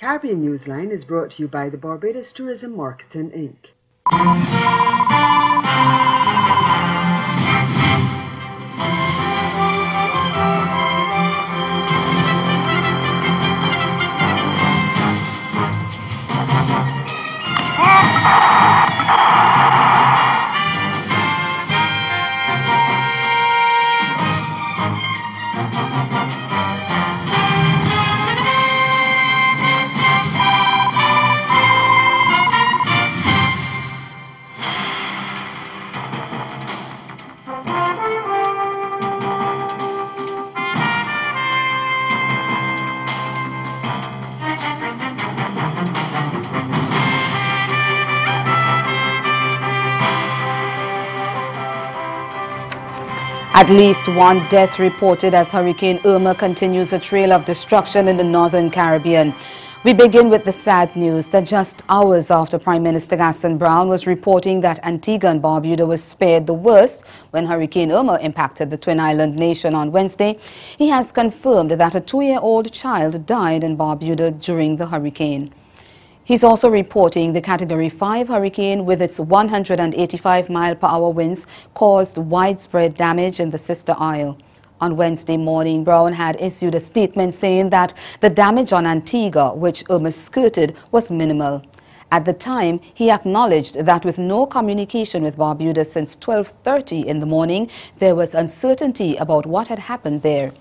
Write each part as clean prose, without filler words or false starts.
Caribbean Newsline is brought to you by the Barbados Tourism Marketing, Inc. At least one death reported as Hurricane Irma continues a trail of destruction in the northern Caribbean. We begin with the sad news that just hours after Prime Minister Gaston Brown was reporting that Antigua and Barbuda was spared the worst when Hurricane Irma impacted the Twin Island nation on Wednesday, he has confirmed that a 2-year-old child died in Barbuda during the hurricane. He's also reporting the Category 5 hurricane with its 185-mile-per-hour winds caused widespread damage in the sister isle. On Wednesday morning, Brown had issued a statement saying that the damage on Antigua, which Irma skirted, was minimal. At the time, he acknowledged that with no communication with Barbuda since 12:30 in the morning, there was uncertainty about what had happened there.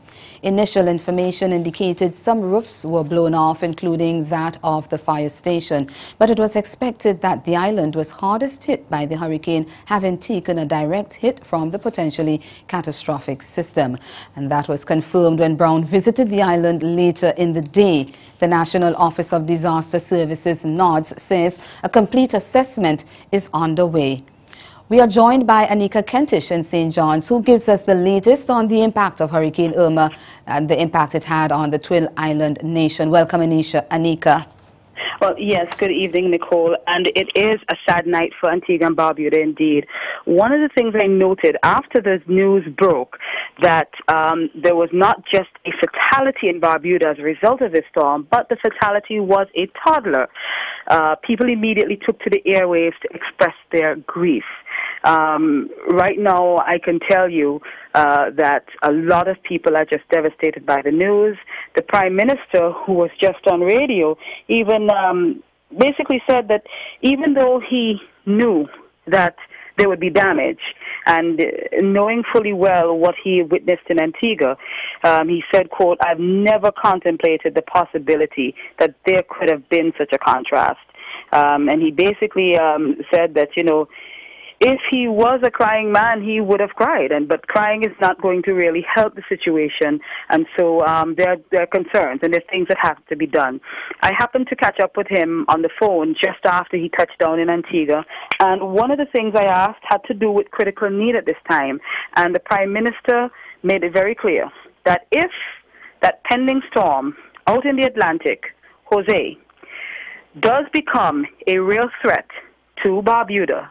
Initial information indicated some roofs were blown off, including that of the fire station. But it was expected that the island was hardest hit by the hurricane, having taken a direct hit from the potentially catastrophic system. And that was confirmed when Brown visited the island later in the day. The National Office of Disaster Services, NODS, says a complete assessment is underway. We are joined by Anika Kentish in St. John's, who gives us the latest on the impact of Hurricane Irma and the impact it had on the Twin Island nation. Welcome, Anika. Well, yes, good evening, Nicole. And it is a sad night for Antigua and Barbuda indeed. One of the things I noted after the news broke that there was not just a fatality in Barbuda as a result of this storm, but the fatality was a toddler. People immediately took to the airwaves to express their grief. Right now, I can tell you that a lot of people are just devastated by the news. The Prime Minister, who was just on radio, even basically said that even though he knew that there would be damage, and knowing fully well what he witnessed in Antigua, he said, quote, "I've never contemplated the possibility that there could have been such a contrast." And he basically said that, you know, if he was a crying man, he would have cried, but crying is not going to really help the situation, and so there are concerns, and there's things that have to be done. I happened to catch up with him on the phone just after he touched down in Antigua, and one of the things I asked had to do with critical need at this time, and the Prime Minister made it very clear that if that pending storm out in the Atlantic, Jose, does become a real threat to Barbuda,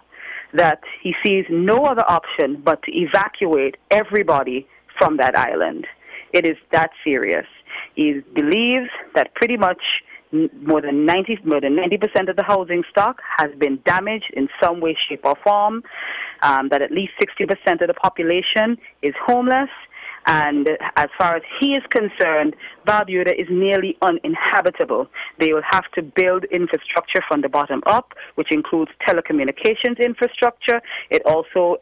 that he sees no other option but to evacuate everybody from that island. It is that serious. He believes that pretty much more than 90% of the housing stock has been damaged in some way, shape, or form, that at least 60% of the population is homeless, and as far as he is concerned, Barbuda is nearly uninhabitable. They will have to build infrastructure from the bottom up, which includes telecommunications infrastructure. It also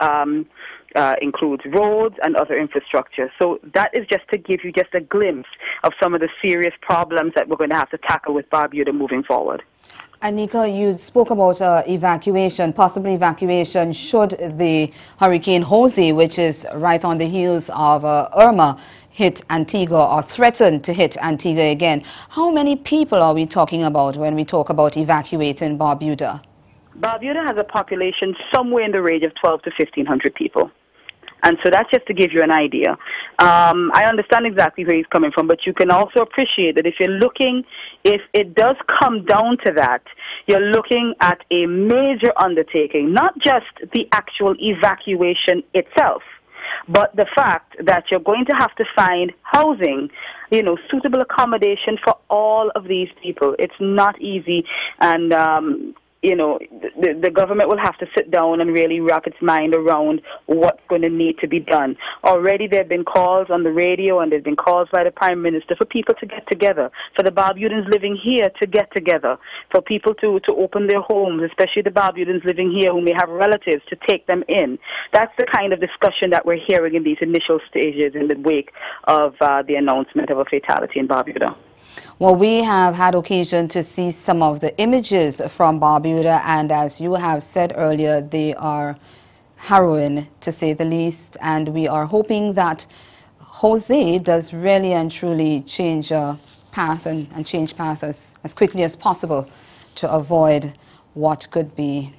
includes roads and other infrastructure. So that is just to give you just a glimpse of some of the serious problems that we're going to have to tackle with Barbuda moving forward. Anika, you spoke about evacuation, possible evacuation should the Hurricane Jose, which is right on the heels of Irma, hit Antigua or threaten to hit Antigua again. How many people are we talking about when we talk about evacuating Barbuda? Barbuda has a population somewhere in the range of 12 to 1,500 people. And so that's just to give you an idea. I understand exactly where he's coming from, but you can also appreciate that if it does come down to that, you're looking at a major undertaking, not just the actual evacuation itself, but the fact that you're going to have to find housing, you know, suitable accommodation for all of these people. It's not easy, and you know, the government will have to sit down and really wrap its mind around what's going to need to be done. Already there have been calls on the radio and there have been calls by the Prime Minister for people to get together, for the Barbudans living here to get together, for people to open their homes, especially the Barbudans living here who may have relatives, to take them in. That's the kind of discussion that we're hearing in these initial stages in the wake of the announcement of a fatality in Barbuda. Well, we have had occasion to see some of the images from Barbuda, and as you have said earlier, they are harrowing, to say the least, and we are hoping that Jose does really and truly change path and change path as quickly as possible to avoid what could be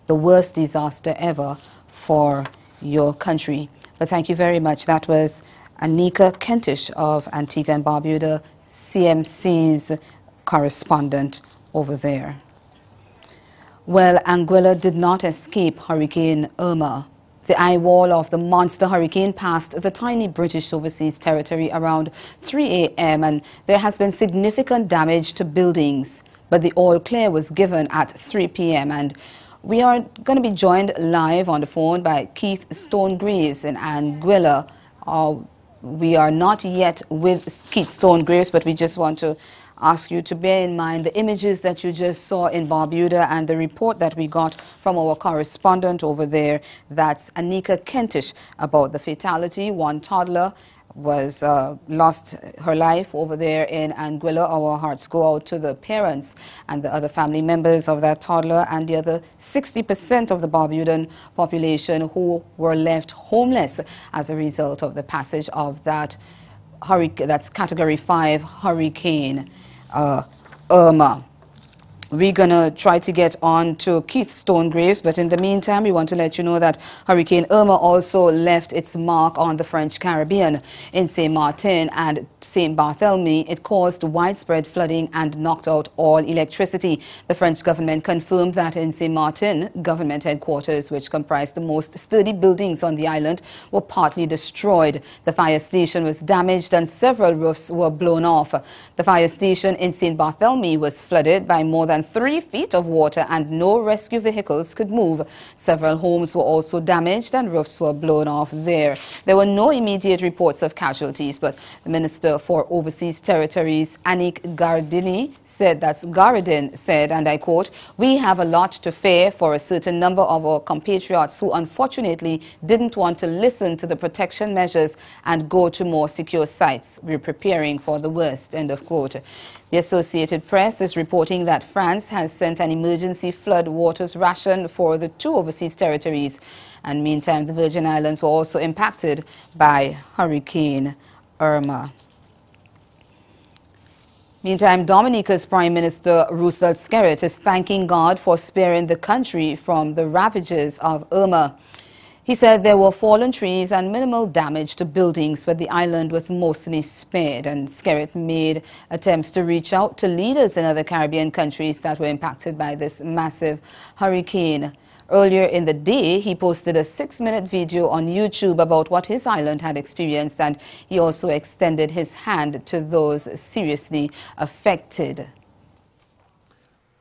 the worst disaster ever for your country. But thank you very much. That was Anika Kentish of Antigua and Barbuda, CMC's correspondent over there. Well, Anguilla did not escape Hurricane Irma. The eye wall of the monster hurricane passed the tiny British overseas territory around 3 a.m. and there has been significant damage to buildings. But the all clear was given at 3 p.m. and we are going to be joined live on the phone by Keith Stonegraves in Anguilla. We are not yet with Keith Stonegraves, but we just want to ask you to bear in mind the images that you just saw in Barbuda and the report that we got from our correspondent over there, that's Anika Kentish, about the fatality. One toddler was lost her life over there in Anguilla. Our hearts go out to the parents and the other family members of that toddler and the other 60% of the Barbudan population who were left homeless as a result of the passage of that hurricane, that's Category 5 Hurricane Irma. We're going to try to get on to Keith Stonegraves, but in the meantime, we want to let you know that Hurricane Irma also left its mark on the French Caribbean. In Saint Martin and Saint Barthélemy, it caused widespread flooding and knocked out all electricity. The French government confirmed that in Saint Martin, government headquarters, which comprised the most sturdy buildings on the island, were partly destroyed. The fire station was damaged and several roofs were blown off. The fire station in Saint Barthélemy was flooded by more than 3 feet of water and no rescue vehicles could move. Several homes were also damaged and roofs were blown off there. There were no immediate reports of casualties, but the Minister for Overseas Territories, Annick Garidin, said, and I quote, "We have a lot to fear for a certain number of our compatriots who unfortunately didn't want to listen to the protection measures and go to more secure sites. We're preparing for the worst," end of quote. The Associated Press is reporting that France has sent an emergency flood waters ration for the 2 overseas territories. And meantime, the Virgin Islands were also impacted by Hurricane Irma. Meantime, Dominica's Prime Minister Roosevelt Skerrit is thanking God for sparing the country from the ravages of Irma. He said there were fallen trees and minimal damage to buildings, but the island was mostly spared. And Skerrit made attempts to reach out to leaders in other Caribbean countries that were impacted by this massive hurricane. Earlier in the day, he posted a 6-minute video on YouTube about what his island had experienced, and he also extended his hand to those seriously affected.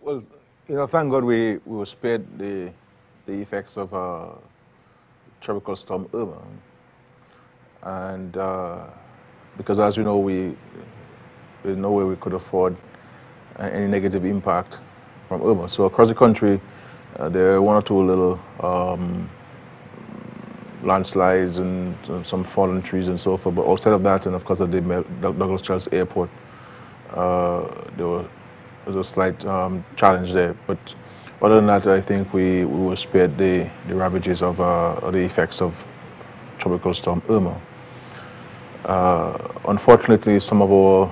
Well, you know, thank God we were spared the effects of Tropical Storm Irma, and because, as you know, there's no way we could afford any negative impact from Irma. So across the country, there are 1 or 2 little landslides and some fallen trees and so forth. But outside of that, and of course at the Douglas Childs Airport, there was a slight challenge there. But other than that, I think we were spared the ravages of the effects of Tropical Storm Irma. Unfortunately, some of our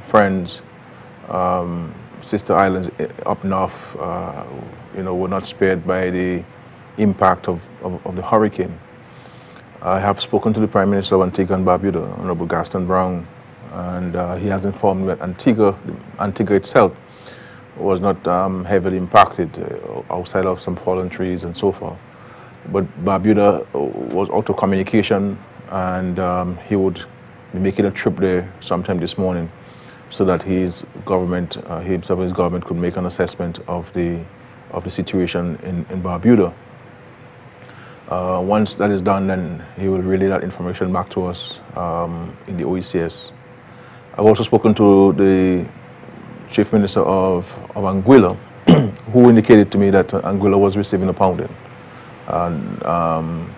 friends, sister islands up north, you know, were not spared by the impact of the hurricane. I have spoken to the Prime Minister of Antigua and Barbuda, Honorable Gaston Brown, and he has informed me that Antigua itself was not heavily impacted outside of some fallen trees and so forth. but Barbuda was out of communication, and he would be making a trip there sometime this morning, so that his government, himself and his government, could make an assessment of the situation in Barbuda. Once that is done, then he will relay that information back to us in the OECS. I've also spoken to the Chief Minister of Anguilla, who indicated to me that Anguilla was receiving a pounding. And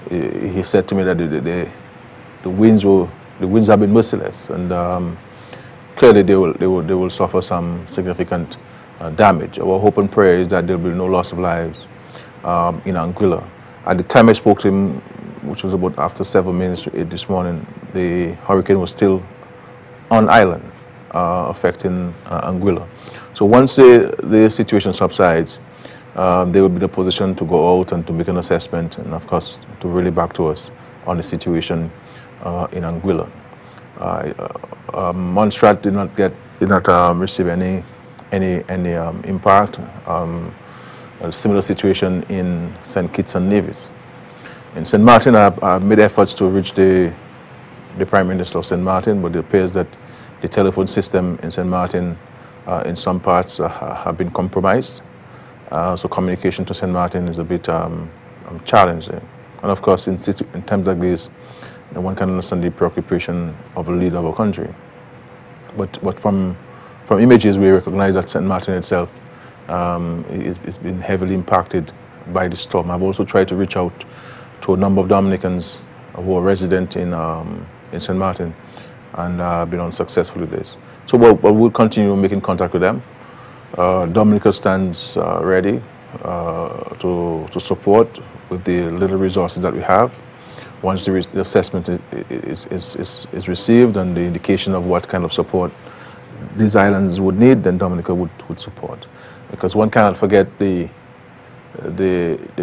he said to me that the winds have been merciless, and clearly they will suffer some significant damage. Our hope and prayer is that there will be no loss of lives in Anguilla. At the time I spoke to him, which was about after 7 minutes to 8 this morning, the hurricane was still on island, affecting Anguilla. So once the situation subsides, they will be in a position to go out and to make an assessment, and of course to relay back to us on the situation in Anguilla. Montserrat did not receive any impact. A similar situation in St. Kitts and Nevis. In St. Martin, I've made efforts to reach the Prime Minister of St. Martin, but it appears that the telephone system in St. Martin in some parts have been compromised. So communication to St. Martin is a bit challenging. And of course, in times like this, one can understand the preoccupation of a leader of a country. But from images, we recognize that St. Martin itself it's been heavily impacted by the storm. I've also tried to reach out to a number of Dominicans who are resident in St. Martin, and been unsuccessful with this. So we'll continue making contact with them. Dominica stands ready to support with the little resources that we have. Once the assessment is received and the indication of what kind of support these islands would need, then Dominica would support. Because one cannot forget the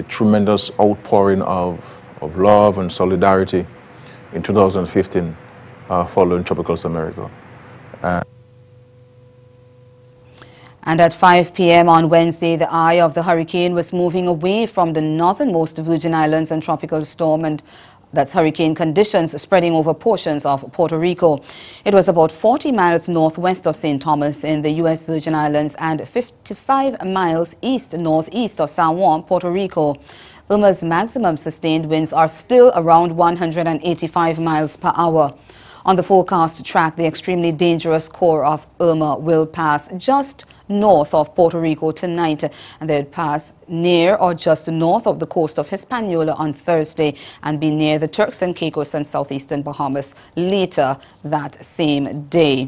tremendous outpouring of love and solidarity in 2015 following Tropical Storm America. And at 5 p.m. on Wednesday, the eye of the hurricane was moving away from the northernmost Virgin Islands and tropical storm, and that's hurricane conditions spreading over portions of Puerto Rico. It was about 40 miles northwest of St. Thomas in the U.S. Virgin Islands and 55 miles east-northeast of San Juan, Puerto Rico. Irma's maximum sustained winds are still around 185 miles per hour. On the forecast track, the extremely dangerous core of Irma will pass just north of Puerto Rico tonight, and they'll pass near or just north of the coast of Hispaniola on Thursday and be near the Turks and Caicos and southeastern Bahamas later that same day.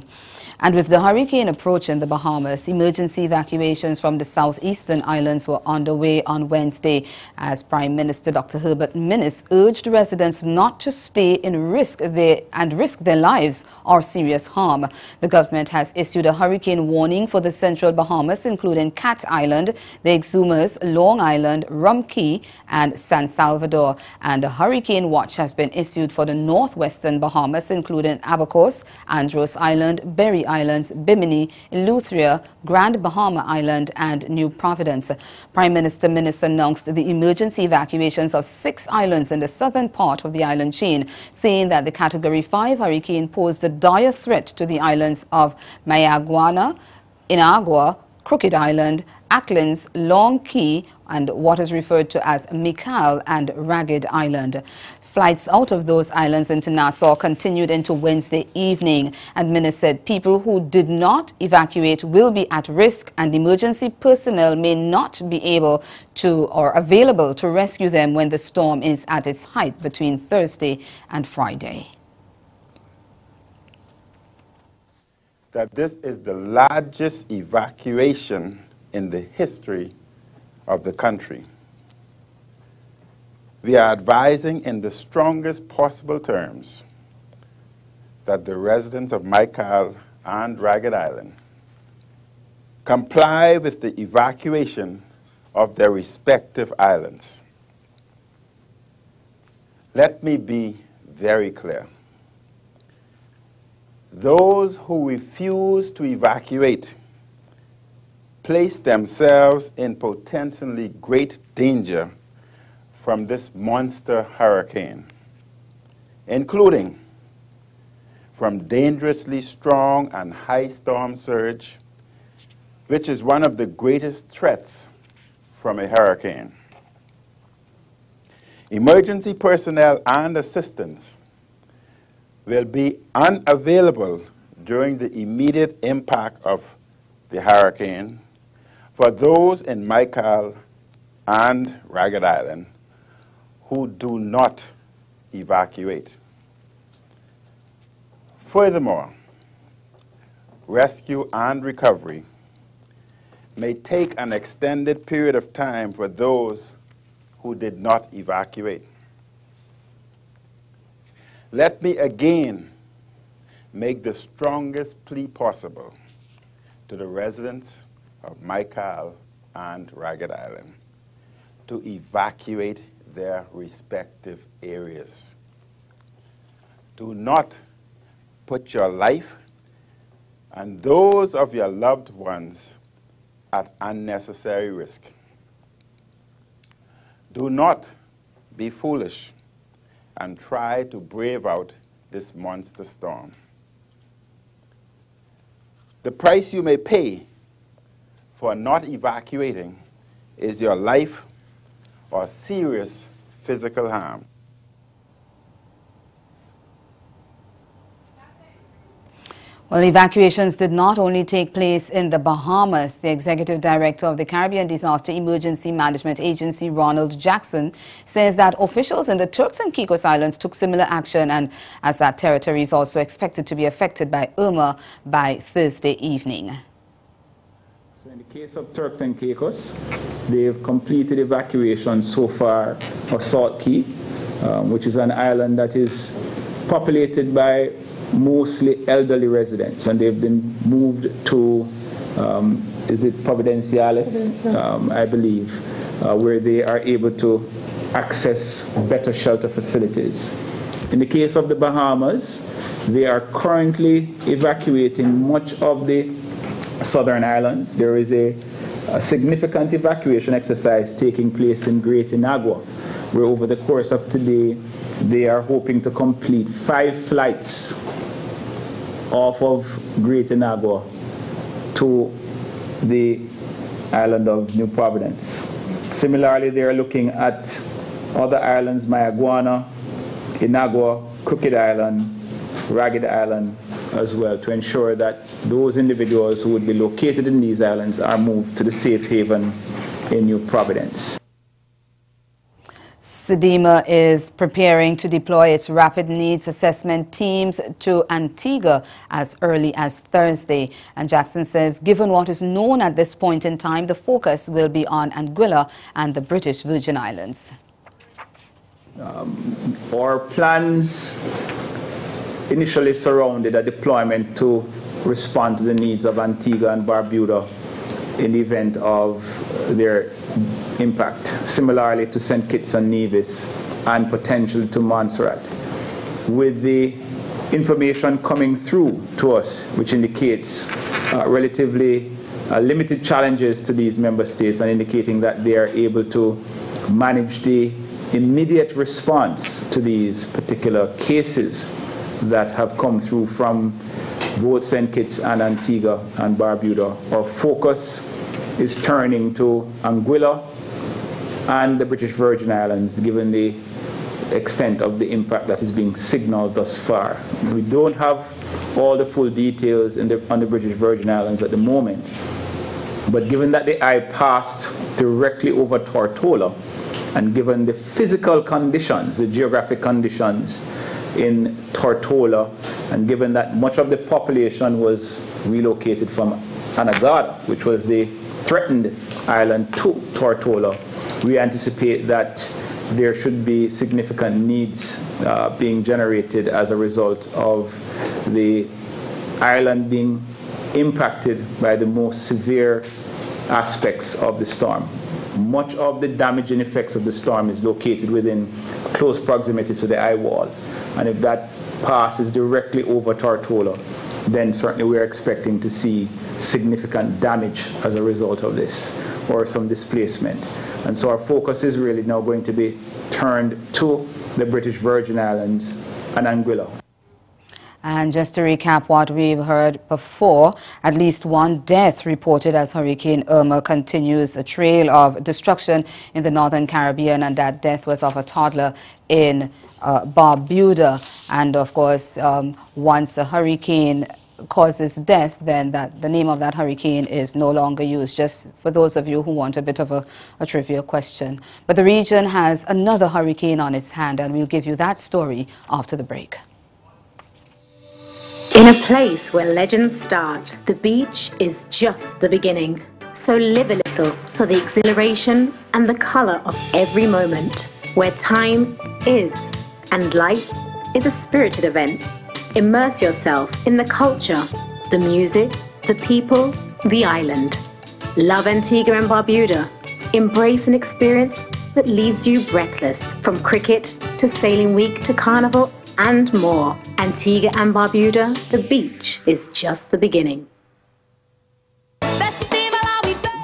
And with the hurricane approaching the Bahamas, emergency evacuations from the southeastern islands were underway on Wednesday as Prime Minister Dr. Herbert Minnis urged residents not to stay and risk their lives or serious harm. The government has issued a hurricane warning for the central Bahamas, including Cat Island, the Exumas, Long Island, Rum Cay, and San Salvador. And a hurricane watch has been issued for the northwestern Bahamas, including Abacos, Andros Island, Berry Islands, Bimini, Eleuthera, Grand Bahama Island, and New Providence. Prime Minister Minnis announced the emergency evacuations of 6 islands in the southern part of the island chain, saying that the Category 5 hurricane posed a dire threat to the islands of Mayaguana, Inagua, Crooked Island, Acklins, Long Cay, and what is referred to as Mikal and Ragged Island. Flights out of those islands into Nassau continued into Wednesday evening, and Minnis said people who did not evacuate will be at risk, and emergency personnel may not be able to or available to rescue them when the storm is at its height between Thursday and Friday. That this is the largest evacuation in the history of the country. We are advising in the strongest possible terms that the residents of Mikal and Ragged Island comply with the evacuation of their respective islands. Let me be very clear. Those who refuse to evacuate place themselves in potentially great danger from this monster hurricane, including from dangerously strong and high storm surge, which is one of the greatest threats from a hurricane. Emergency personnel and assistance will be unavailable during the immediate impact of the hurricane for those in Michael and Ragged Island who do not evacuate. Furthermore, rescue and recovery may take an extended period of time for those who did not evacuate. Let me again make the strongest plea possible to the residents of Michael and Ragged Island to evacuate their respective areas. Do not put your life and those of your loved ones at unnecessary risk. Do not be foolish and try to brave out this monster storm. The price you may pay for not evacuating is your life or serious physical harm. Well, evacuations did not only take place in the Bahamas. The executive director of the Caribbean Disaster Emergency Management Agency, Ronald Jackson, says that officials in the Turks and Caicos Islands took similar action, and as that territory is also expected to be affected by Irma by Thursday evening. In the case of Turks and Caicos, they've completed evacuation so far of Salt Key, which is an island that is populated by mostly elderly residents, and they've been moved to, is it Providenciales, I believe, where they are able to access better shelter facilities. In the case of the Bahamas, they are currently evacuating much of the southern islands. There is a significant evacuation exercise taking place in Great Inagua, where over the course of today, they are hoping to complete 5 flights off of Great Inagua to the island of New Providence. Similarly, they are looking at other islands, Mayaguana, Inagua, Crooked Island, Ragged Island as well, to ensure that those individuals who would be located in these islands are moved to the safe haven in New Providence. SEDEMA is preparing to deploy its rapid needs assessment teams to Antigua as early as Thursday. And Jackson says, given what is known at this point in time, the focus will be on Anguilla and the British Virgin Islands. Our plans initially surrounded a deployment to respond to the needs of Antigua and Barbuda in the event of their impact, similarly to St. Kitts and Nevis and potentially to Montserrat. With the information coming through to us, which indicates relatively limited challenges to these member states and indicating that they are able to manage the immediate response to these particular cases that have come through from both St. Kitts and Antigua and Barbuda, our focus is turning to Anguilla and the British Virgin Islands, given the extent of the impact that is being signaled thus far. We don't have all the full details on the British Virgin Islands at the moment, but given that the eye passed directly over Tortola, and given the physical conditions, the geographic conditions in Tortola, and given that much of the population was relocated from Anegada, which was the threatened island, to Tortola, we anticipate that there should be significant needs being generated as a result of the island being impacted by the most severe aspects of the storm. Much of the damaging effects of the storm is located within close proximity to the eye wall. And if that passes directly over Tortola, then certainly we're expecting to see significant damage as a result of this, or some displacement. And so our focus is really now going to be turned to the British Virgin Islands and Anguilla. And just to recap what we've heard before, at least one death reported as Hurricane Irma continues a trail of destruction in the Northern Caribbean, and that death was of a toddler in Barbuda. And of course, once a hurricane causes death, then the name of that hurricane is no longer used, just for those of you who want a bit of a trivia question. But the region has another hurricane on its hand, and we'll give you that story after the break. In a place where legends start, the beach is just the beginning. So live a little for the exhilaration and the colour of every moment, where time is and life is a spirited event. Immerse yourself in the culture, the music, the people, the island. Love Antigua and Barbuda. Embrace an experience that leaves you breathless, from cricket to sailing week to carnival and more. Antigua and Barbuda, the beach is just the beginning.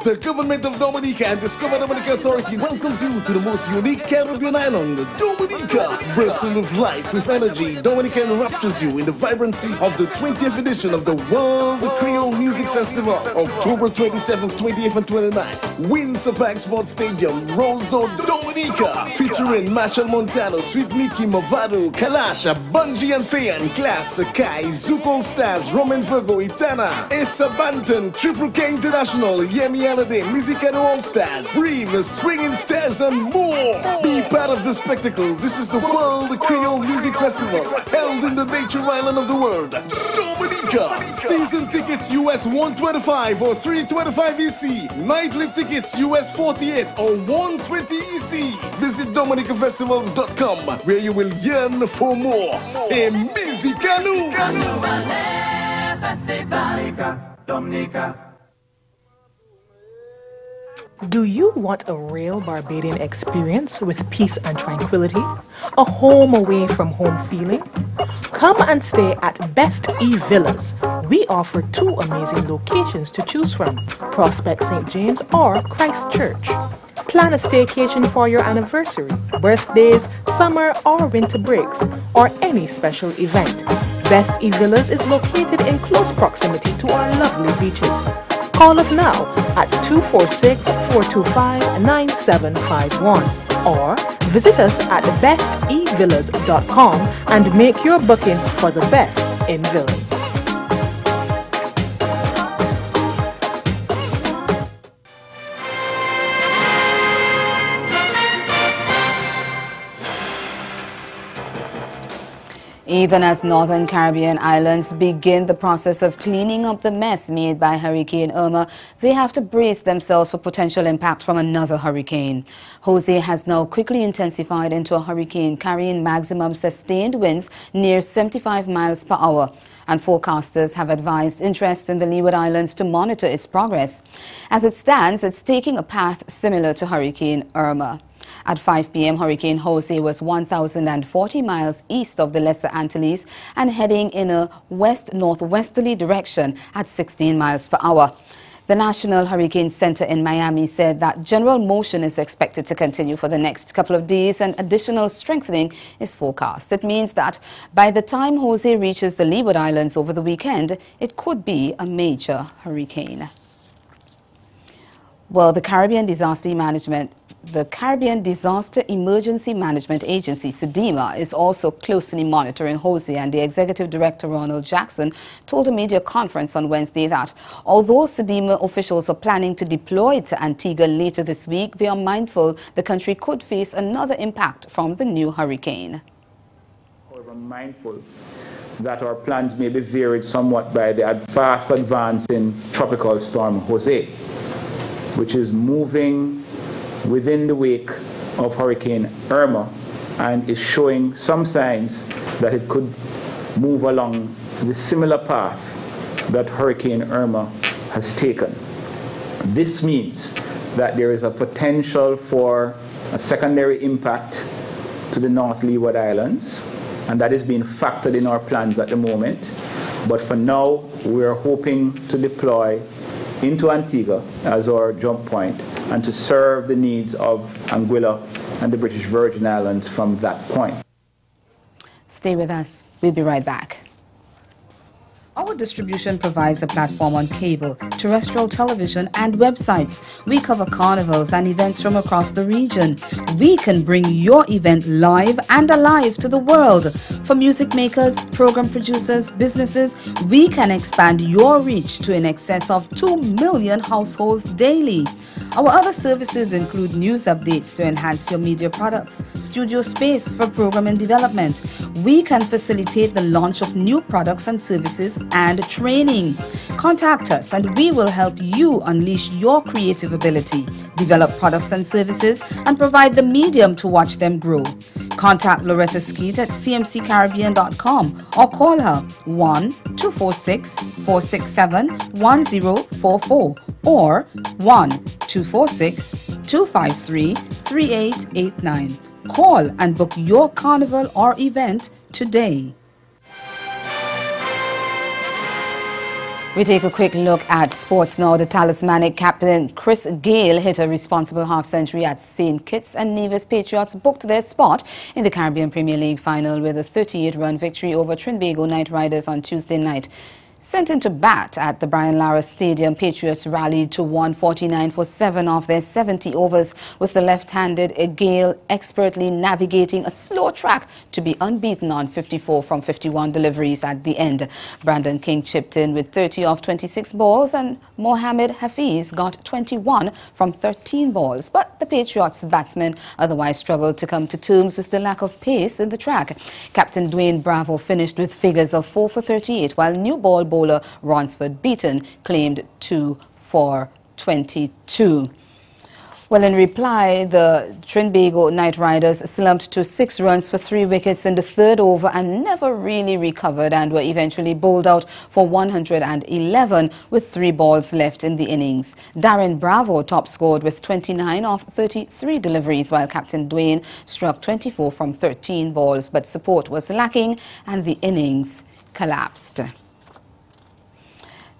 The government of Dominica and Discover Dominica Authority welcomes you to the most unique Caribbean island, Dominica. Bursting with life, with energy, Dominica enraptures you in the vibrancy of the 20th edition of the World Creole Music Festival, October 27th, 28th and 29th. Windsor Park Sports Stadium, Roseau, Dominica. Featuring Marshall Montano, Sweet Mickey, Movado, Kalasha, Bungie and Fayan, Class, Sakai, Zuko Stars, Roman Virgo, Itana, Issa Banton, Triple K International, Yemi Mizikano All-Stars, Breathe, Swinging Stars, and more. Be part of the spectacle. This is the World Creole Music Festival, held in the nature island of the world, Dominica. Season tickets US $125 or $325 EC. Nightly tickets US $48 or $120 EC. Visit DominicaFestivals.com, where you will yearn for more. Say Mizikano. Dominica. Do you want a real Barbadian experience with peace and tranquility? A home away from home feeling? Come and stay at Best E Villas. We offer 2 amazing locations to choose from, Prospect St. James or Christchurch. Plan a staycation for your anniversary, birthdays, summer or winter breaks, or any special event. Best E Villas is located in close proximity to our lovely beaches. Call us now at 246-425-9751 or visit us at bestevillas.com and make your booking for the best in villas. Even as Northern Caribbean islands begin the process of cleaning up the mess made by Hurricane Irma, they have to brace themselves for potential impact from another hurricane. Jose has now quickly intensified into a hurricane carrying maximum sustained winds near 75 miles per hour. And forecasters have advised interests in the Leeward Islands to monitor its progress. As it stands, it's taking a path similar to Hurricane Irma. At 5 p.m., Hurricane Jose was 1,040 miles east of the Lesser Antilles and heading in a west-northwesterly direction at 16 miles per hour. The National Hurricane Center in Miami said that general motion is expected to continue for the next couple of days and additional strengthening is forecast. It means that by the time Jose reaches the Leeward Islands over the weekend, it could be a major hurricane. Well, the Caribbean Disaster Emergency Management Agency, SEDEMA, is also closely monitoring Jose, and the Executive Director, Ronald Jackson, told a media conference on Wednesday that although SEDEMA officials are planning to deploy to Antigua later this week, they are mindful the country could face another impact from the new hurricane. However, mindful that our plans may be varied somewhat by the fast advancing tropical storm Jose, which is moving within the wake of Hurricane Irma and is showing some signs that it could move along the similar path that Hurricane Irma has taken. This means that there is a potential for a secondary impact to the North Leeward Islands, and that is being factored in our plans at the moment. But for now, we are hoping to deploy into Antigua as our jump point and to serve the needs of Anguilla and the British Virgin Islands from that point. Stay with us. We'll be right back. Our distribution provides a platform on cable, terrestrial television, and websites. We cover carnivals and events from across the region. We can bring your event live and alive to the world. For music makers, program producers, businesses, we can expand your reach to in excess of 2 million households daily. Our other services include news updates to enhance your media products, studio space for program and development. We can facilitate the launch of new products and services and training. Contact us and we will help you unleash your creative ability, develop products and services, and provide the medium to watch them grow. Contact Loretta Skeet at cmccaribbean.com or call her 1-246-467-1044 or 1-246-253-3889. Call and book your carnival or event today. We take a quick look at sports now. The talismanic captain Chris Gayle hit a responsible half-century at St. Kitts, and Nevis Patriots booked their spot in the Caribbean Premier League final with a 38-run victory over Trinbago Knight Riders on Tuesday night. Sent into bat at the Brian Lara Stadium, Patriots rallied to 149 for 7 of their 70 overs, with the left-handed Gayle expertly navigating a slow track to be unbeaten on 54 from 51 deliveries at the end. Brandon King chipped in with 30 off 26 balls, and Mohamed Hafiz got 21 from 13 balls. But the Patriots batsmen otherwise struggled to come to terms with the lack of pace in the track. Captain Dwayne Bravo finished with figures of 4 for 38, while new ball bowler Ronsford Beaton claimed 2 for 22. Well, in reply, the Trinbago Knight Riders slumped to 6 runs for 3 wickets in the third over and never really recovered, and were eventually bowled out for 111 with 3 balls left in the innings. Darren Bravo top scored with 29 off 33 deliveries, while Captain Dwayne struck 24 from 13 balls, but support was lacking and the innings collapsed.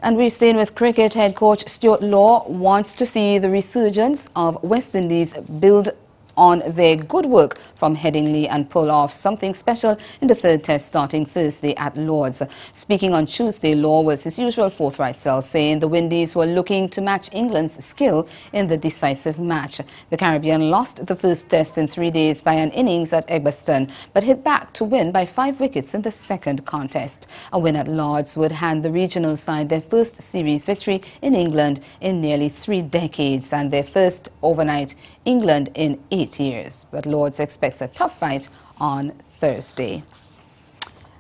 And we're staying with cricket. Head coach Stuart Law wants to see the resurgence of West Indies build on their good work from Headingley and pull off something special in the third test starting Thursday at Lord's. Speaking on Tuesday, Law was his usual forthright self, saying the Windies were looking to match England's skill in the decisive match. The Caribbean lost the first test in 3 days by an innings at Eggbaston, but hit back to win by 5 wickets in the second contest. A win at Lord's would hand the regional side their first series victory in England in nearly 3 decades and their first overnight England in 8 years. But Lord's expects a tough fight on Thursday.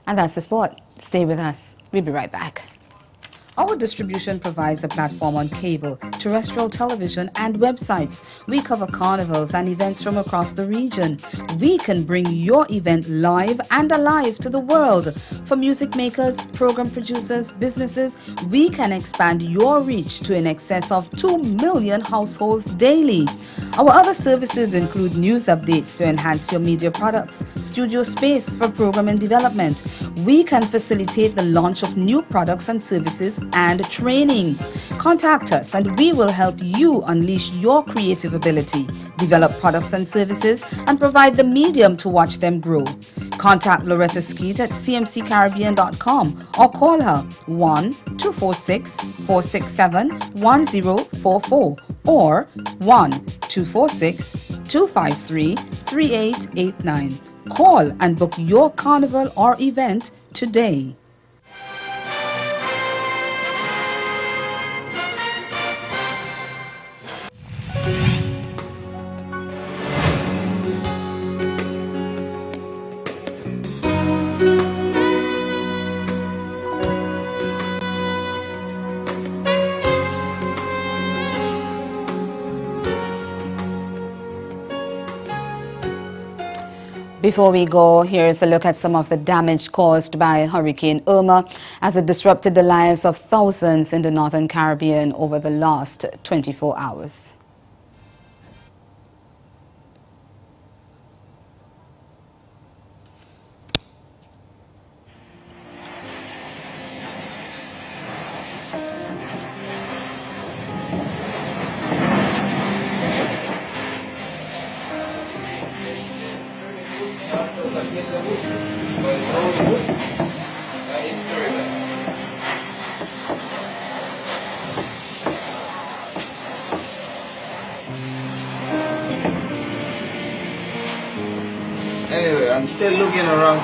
And that's the sport. Stay with us. We'll be right back. Our distribution provides a platform on cable, terrestrial television, and websites. We cover carnivals and events from across the region. We can bring your event live and alive to the world. For music makers, program producers, businesses, we can expand your reach to in excess of 2 million households daily. Our other services include news updates to enhance your media products, studio space for program and development. We can facilitate the launch of new products and services and training. Contact us and we will help you unleash your creative ability, develop products and services, and provide the medium to watch them grow. Contact Loretta Skeet at cmccaribbean.com or call her 1-246-467-1044 or 1-246-253-3889. Call and book your carnival or event today. Before we go, here's a look at some of the damage caused by Hurricane Irma as it disrupted the lives of thousands in the Northern Caribbean over the last 24 hours. I'm still looking around.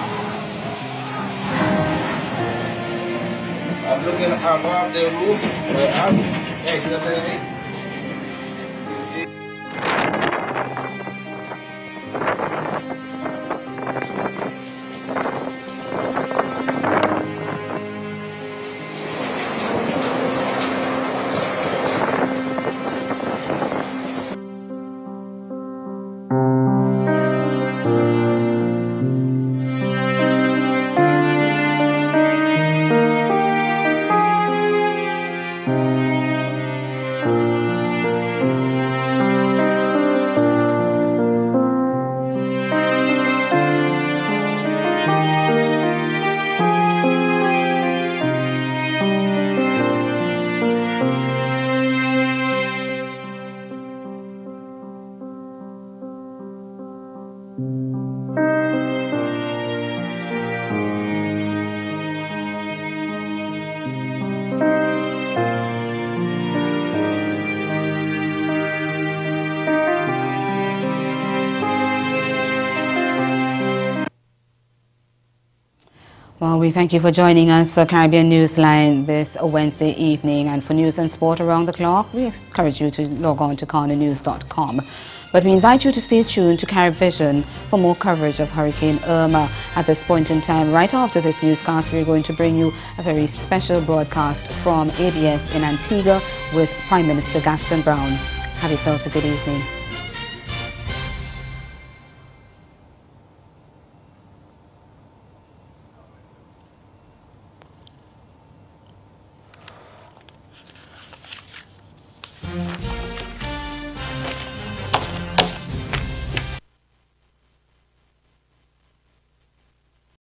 I'm looking above the roof. Exactly. Well, we thank you for joining us for Caribbean Newsline this Wednesday evening. And for news and sport around the clock, we encourage you to log on to cornernews.com. But we invite you to stay tuned to Carib Vision for more coverage of Hurricane Irma. At this point in time, right after this newscast, we're going to bring you a very special broadcast from ABS in Antigua with Prime Minister Gaston Brown. Have yourselves a good evening.